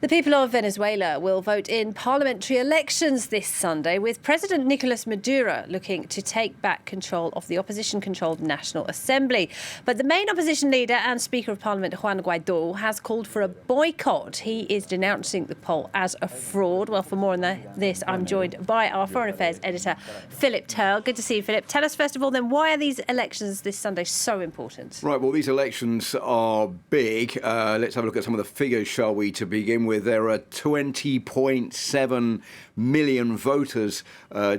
The people of Venezuela will vote in parliamentary elections this Sunday, with President Nicolas Maduro looking to take back control of the opposition-controlled National Assembly. But the main opposition leader and Speaker of Parliament, Juan Guaido, has called for a boycott. He is denouncing the poll as a fraud. Well, for more on this, I'm joined by our Foreign Affairs editor, Philip Turle. Good to see you, Philip. Tell us, first of all, then, why are these elections this Sunday so important? Right, well, these elections are big. Let's have a look at some of the figures, shall we, to begin with. There are 20.7 million voters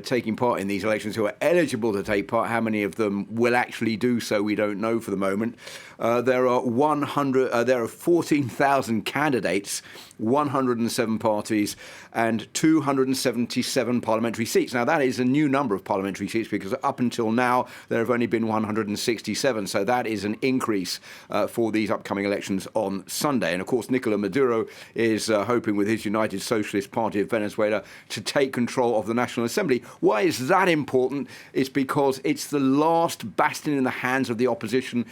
taking part in these elections who are eligible to take part. How many of them will actually do so, we don't know for the moment. There are 14,000 candidates, 107 parties, and 277 parliamentary seats. Now, that is a new number of parliamentary seats because up until now there have only been 167. So that is an increase for these upcoming elections on Sunday. And of course, Nicolas Maduro is hoping with his United Socialist Party of Venezuela to take control of the National Assembly. Why is that important? It's because it's the last bastion in the hands of the opposition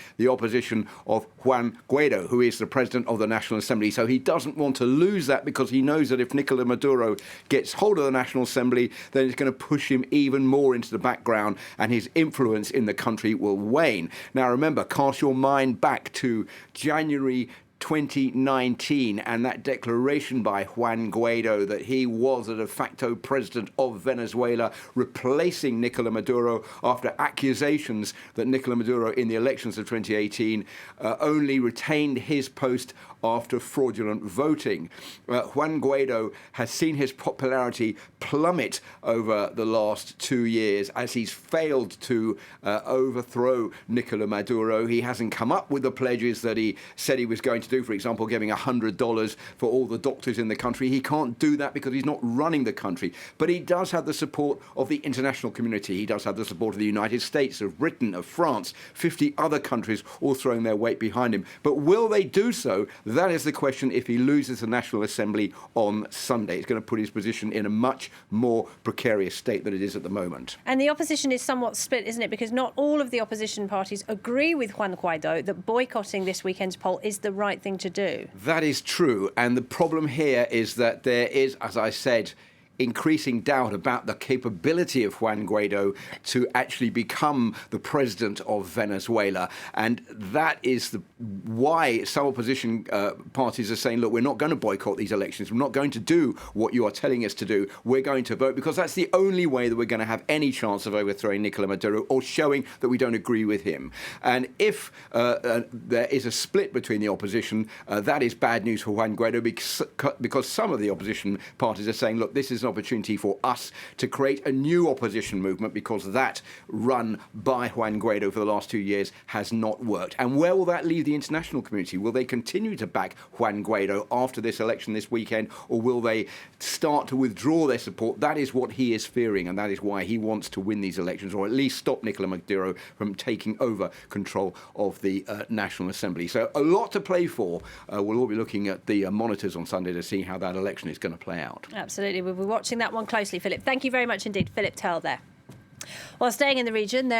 of Juan Guaido, who is the president of the National Assembly. So he doesn't want to lose that, because he knows that if Nicolas Maduro gets hold of the National Assembly, then it's going to push him even more into the background and his influence in the country will wane. Now, remember, cast your mind back to January 2019 and that declaration by Juan Guaido that he was a de facto president of Venezuela, replacing Nicolas Maduro after accusations that Nicolas Maduro in the elections of 2018 only retained his post after fraudulent voting. Juan Guaido has seen his popularity plummet over the last 2 years as he's failed to overthrow Nicolas Maduro. He hasn't come up with the pledges that he said he was going to do, for example, giving $100 for all the doctors in the country. He can't do that because he's not running the country. But he does have the support of the international community. He does have the support of the United States, of Britain, of France, 50 other countries all throwing their weight behind him. But will they do so? That is the question if he loses the National Assembly on Sunday. It's going to put his position in a much more precarious state than it is at the moment. And the opposition is somewhat split, isn't it? Because not all of the opposition parties agree with Juan Guaido that boycotting this weekend's poll is the right thing to do. That is true. And the problem here is that there is, as I said, increasing doubt about the capability of Juan Guaido to actually become the president of Venezuela. And that is why some opposition parties are saying, look, we're not going to boycott these elections. We're not going to do what you are telling us to do. We're going to vote because that's the only way that we're going to have any chance of overthrowing Nicolas Maduro or showing that we don't agree with him. And if there is a split between the opposition, that is bad news for Juan Guaido, because some of the opposition parties are saying, look, this is opportunity for us to create a new opposition movement, because that run by Juan Guaido for the last 2 years has not worked. And where will that leave the international community? Will they continue to back Juan Guaido after this election this weekend, or will they start to withdraw their support? That is what he is fearing, and that is why he wants to win these elections, or at least stop Nicolas Maduro from taking over control of the National Assembly. So a lot to play for. We'll all be looking at the monitors on Sunday to see how that election is going to play out. Absolutely. We'll be watching that one closely, Philip. Thank you very much indeed, Philip Turle there. While staying in the region, there